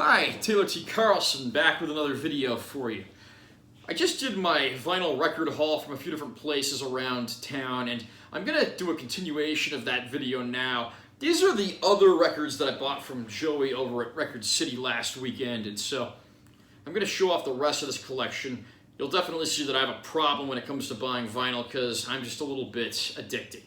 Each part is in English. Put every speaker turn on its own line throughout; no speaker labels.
Hi, Taylor T. Carlson back with another video for you. I just did my vinyl record haul from a few different places around town, and I'm going to do a continuation of that video now. These are the other records that I bought from Joey over at Record City last weekend, and so I'm going to show off the rest of this collection. You'll definitely see that I have a problem when it comes to buying vinyl because I'm just a little bit addicted.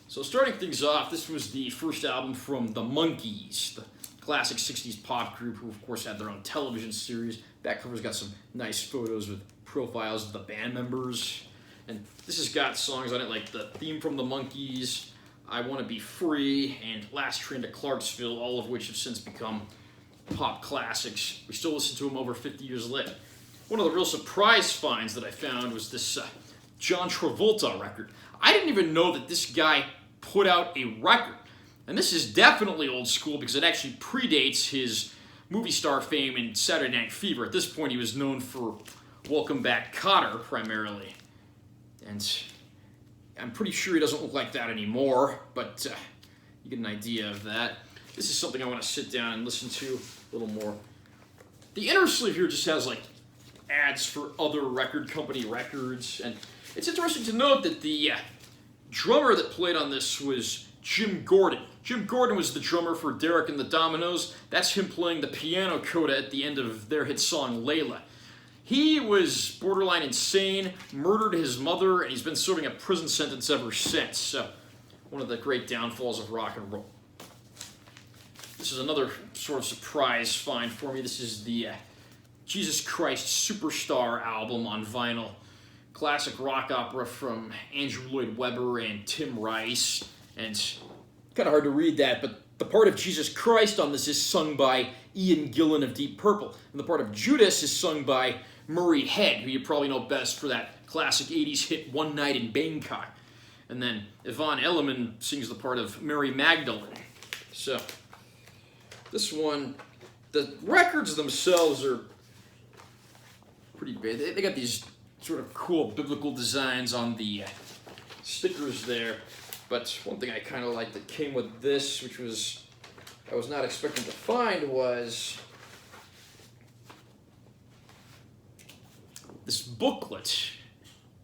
So starting things off, this was the first album from the Monkees, the classic 60s pop group who of course had their own television series. Back cover's got some nice photos with profiles of the band members. And this has got songs on it like the theme from the Monkees, I Want to Be Free, and Last Train to Clarksville, all of which have since become pop classics. We still listen to them over 50 years later. One of the real surprise finds that I found was this John Travolta record. I didn't even know that this guy put out a record. And this is definitely old school because it actually predates his movie star fame in Saturday Night Fever. At this point, he was known for Welcome Back, Kotter, primarily. And I'm pretty sure he doesn't look like that anymore, but you get an idea of that. This is something I want to sit down and listen to a little more. The inner sleeve here just has like ads for other record company records, and it's interesting to note that the drummer that played on this was Jim Gordon. Jim Gordon was the drummer for Derek and the Dominoes. That's him playing the piano coda at the end of their hit song Layla. He was borderline insane, murdered his mother, and he's been serving a prison sentence ever since. So, one of the great downfalls of rock and roll. This is another sort of surprise find for me. This is the Jesus Christ Superstar album on vinyl. Classic rock opera from Andrew Lloyd Webber and Tim Rice. And kind of hard to read that, but the part of Jesus Christ on this is sung by Ian Gillan of Deep Purple. And the part of Judas is sung by Murray Head, who you probably know best for that classic 80s hit One Night in Bangkok. And then Yvonne Elliman sings the part of Mary Magdalene. So, this one, the records themselves are pretty big. They got these sort of cool biblical designs on the stickers there. But one thing I kind of like that came with this, which was I was not expecting to find, was this booklet.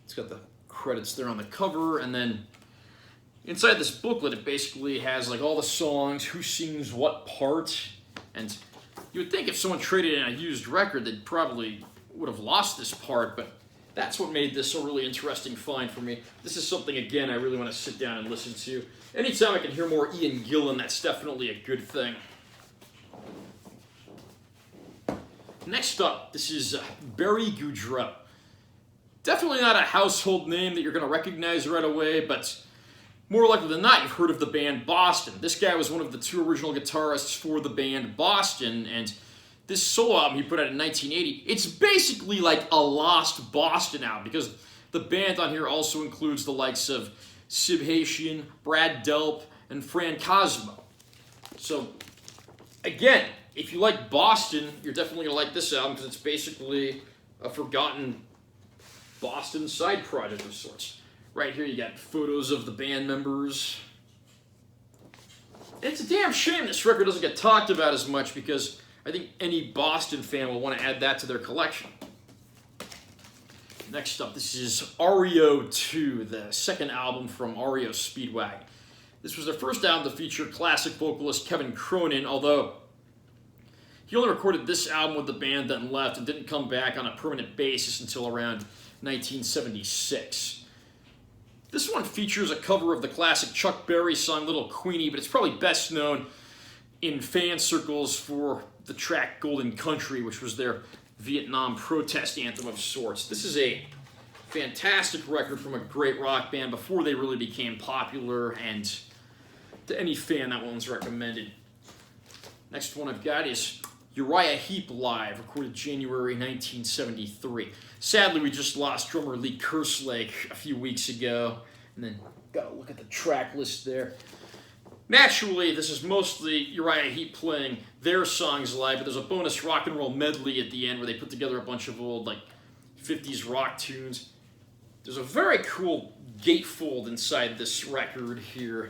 It's got the credits there on the cover, and then inside this booklet it basically has like all the songs, who sings what part, and you would think if someone traded in a used record they probably would have lost this part, but that's what made this a really interesting find for me. This is something, again, I really want to sit down and listen to. Anytime I can hear more Ian Gillan, that's definitely a good thing. Next up, this is Barry Goudreau. Definitely not a household name that you're going to recognize right away, but more likely than not, you've heard of the band Boston. This guy was one of the two original guitarists for the band Boston, and this solo album he put out in 1980, it's basically like a lost Boston album because the band on here also includes the likes of Sib Haitian, Brad Delp, and Fran Cosmo. So, again, if you like Boston, you're definitely going to like this album because it's basically a forgotten Boston side project of sorts. Right here you got photos of the band members. And it's a damn shame this record doesn't get talked about as much because I think any Boston fan will want to add that to their collection. Next up, this is REO 2, the second album from REO Speedwagon. This was their first album to feature classic vocalist Kevin Cronin, although he only recorded this album with the band, then left, and didn't come back on a permanent basis until around 1976. This one features a cover of the classic Chuck Berry song Little Queenie, but it's probably best known in fan circles for the track Golden Country, which was their Vietnam protest anthem of sorts. This is a fantastic record from a great rock band before they really became popular, and to any fan, that one's recommended. Next one I've got is Uriah Heep Live, recorded January 1973. Sadly, we just lost drummer Lee Kerslake a few weeks ago, and then got to look at the track list there. Naturally, this is mostly Uriah Heep playing their songs live, but there's a bonus rock and roll medley at the end where they put together a bunch of old, like, 50s rock tunes. There's a very cool gatefold inside this record here.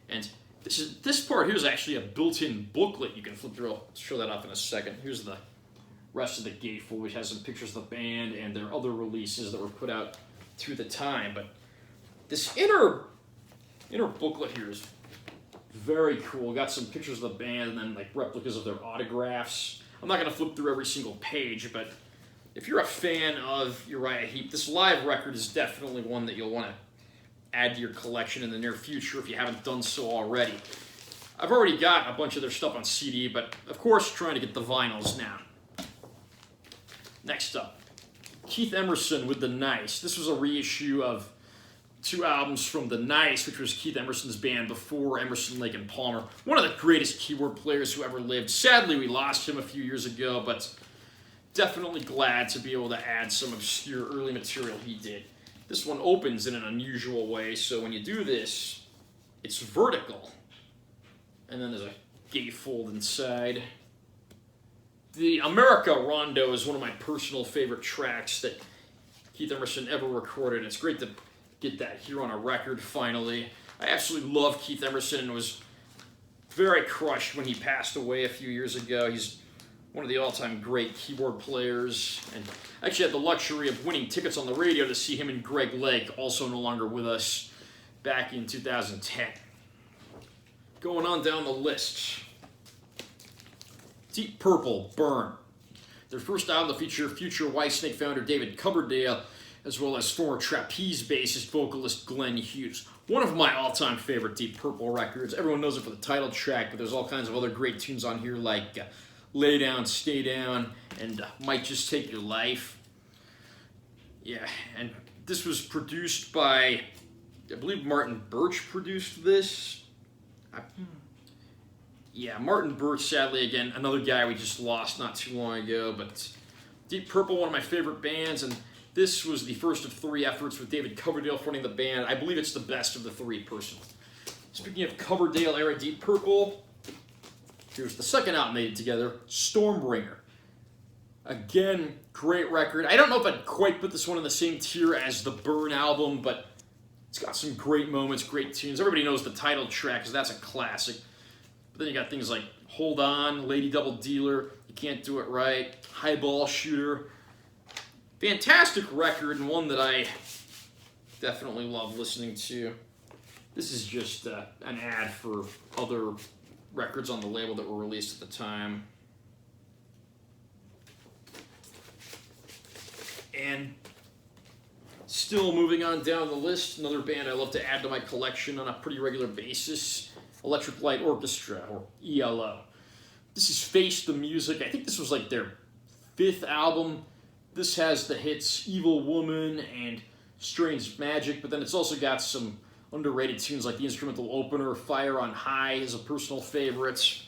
And This part here is actually a built-in booklet you can flip through. I'll show that off in a second. Here's the rest of the gatefold, which has some pictures of the band and their other releases that were put out through the time. But this inner booklet here is very cool. Got some pictures of the band and then like replicas of their autographs. I'm not going to flip through every single page, but if you're a fan of Uriah Heep, this live record is definitely one that you'll want to add to your collection in the near future if you haven't done so already. I've already got a bunch of their stuff on CD, but of course trying to get the vinyls now. Next up, Keith Emerson with The Nice. This was a reissue of 2 albums from The Nice, which was Keith Emerson's band before Emerson, Lake and Palmer. One of the greatest keyboard players who ever lived. Sadly, we lost him a few years ago, but definitely glad to be able to add some obscure early material he did. This one opens in an unusual way, so when you do this, it's vertical. And then there's a gatefold inside. The America Rondo is one of my personal favorite tracks that Keith Emerson ever recorded. It's great to get that here on a record, finally. I absolutely love Keith Emerson and was very crushed when he passed away a few years ago. He's one of the all-time great keyboard players, and I actually had the luxury of winning tickets on the radio to see him and Greg Lake, also no longer with us, back in 2010. Going on down the list. Deep Purple, Burn. Their first album to feature future Whitesnake founder David Coverdale, as well as former Trapeze bassist vocalist Glenn Hughes. One of my all-time favorite Deep Purple records. Everyone knows it for the title track, but there's all kinds of other great tunes on here like Lay Down, Stay Down, and Might Just Take Your Life. Yeah, and this was produced by, I believe Martin Birch produced this. Yeah, Martin Birch, sadly, again, another guy we just lost not too long ago, but Deep Purple, one of my favorite bands, and this was the first of 3 efforts with David Coverdale fronting the band. I believe it's the best of the 3, personally. Speaking of Coverdale-era Deep Purple, here's the second album they did together, Stormbringer. Again, great record. I don't know if I'd quite put this one in the same tier as the Burn album, but it's got some great moments, great tunes. Everybody knows the title track, because that's a classic. But then you got things like Hold On, Lady Double Dealer, You Can't Do It Right, Highball Shooter. Fantastic record, and one that I definitely love listening to. This is just an ad for other records on the label that were released at the time. And still moving on down the list, another band I love to add to my collection on a pretty regular basis, Electric Light Orchestra, or ELO. This is Face the Music. I think this was like their 5th album. This has the hits Evil Woman and Strange Magic, but then it's also got some underrated tunes like the instrumental opener, Fire on High is a personal favorite.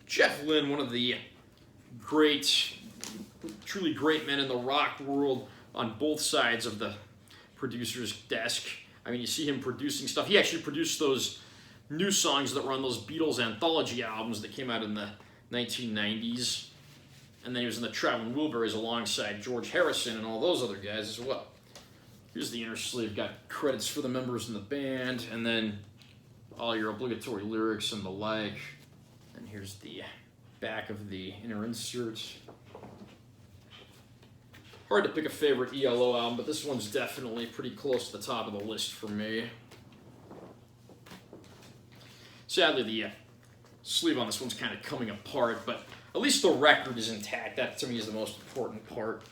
Jeff Lynne, one of the great, truly great men in the rock world on both sides of the producer's desk. I mean, you see him producing stuff. He actually produced those new songs that were on those Beatles anthology albums that came out in the 1990s. And then he was in the Traveling Wilburys alongside George Harrison and all those other guys as well. Here's the inner sleeve, got credits for the members in the band, and then all your obligatory lyrics and the like. And here's the back of the inner insert. Hard to pick a favorite ELO album, but this one's definitely pretty close to the top of the list for me. Sadly, the sleeve on this one's kind of coming apart, but at least the record is intact. That, to me, is the most important part.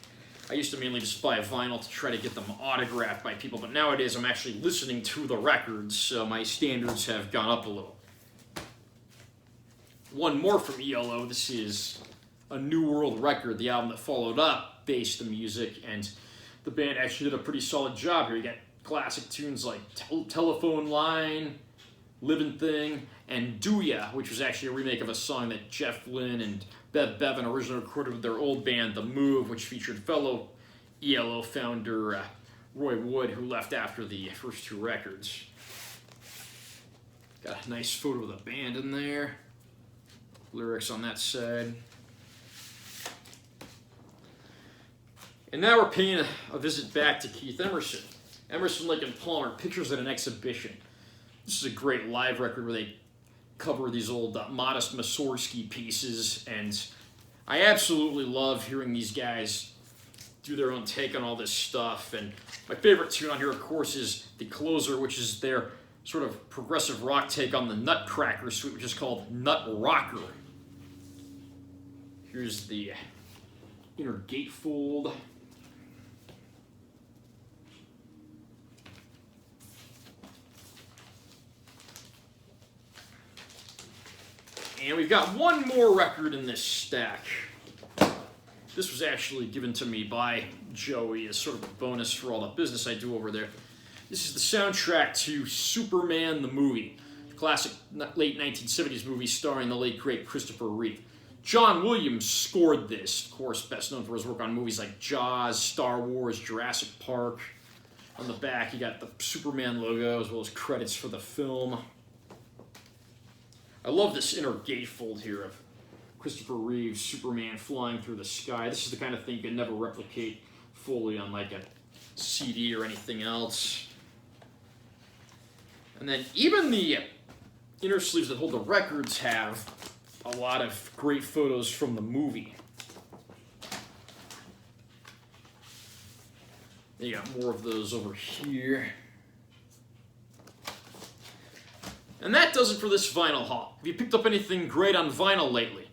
I used to mainly just buy a vinyl to try to get them autographed by people, but nowadays I'm actually listening to the records, so my standards have gone up a little. One more from ELO. This is a New World record, the album that followed up Face the Music, and the band actually did a pretty solid job here. You got classic tunes like Telephone Line, Living Thing, and Do Ya, which was actually a remake of a song that Jeff Lynne and Bev Bevan originally recorded with their old band, The Move, which featured fellow ELO founder Roy Wood, who left after the first 2 records. Got a nice photo of the band in there. Lyrics on that side. And now we're paying a visit back to Keith Emerson. Emerson, Lake and Palmer, Pictures at an Exhibition. This is a great live record where they cover these old Modest Mussorgsky pieces, and I absolutely love hearing these guys do their own take on all this stuff. And my favorite tune on here, of course, is the closer, which is their sort of progressive rock take on the Nutcracker suite, which is called Nut Rocker. Here's the inner gatefold. And we've got one more record in this stack. This was actually given to me by Joey as sort of a bonus for all the business I do over there. This is the soundtrack to Superman the movie, the classic late 1970s movie starring the late great Christopher Reeve. John Williams scored this, of course, best known for his work on movies like Jaws, Star Wars, Jurassic Park. On the back, you got the Superman logo as well as credits for the film. I love this inner gatefold here of Christopher Reeve's Superman flying through the sky. This is the kind of thing you can never replicate fully on like a CD or anything else. And then even the inner sleeves that hold the records have a lot of great photos from the movie. You got more of those over here. And that does it for this vinyl haul. Have you picked up anything great on vinyl lately?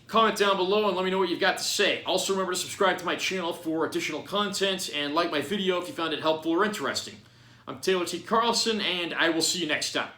Comment down below and let me know what you've got to say. Also remember to subscribe to my channel for additional content and like my video if you found it helpful or interesting. I'm Taylor T. Carlson, and I will see you next time.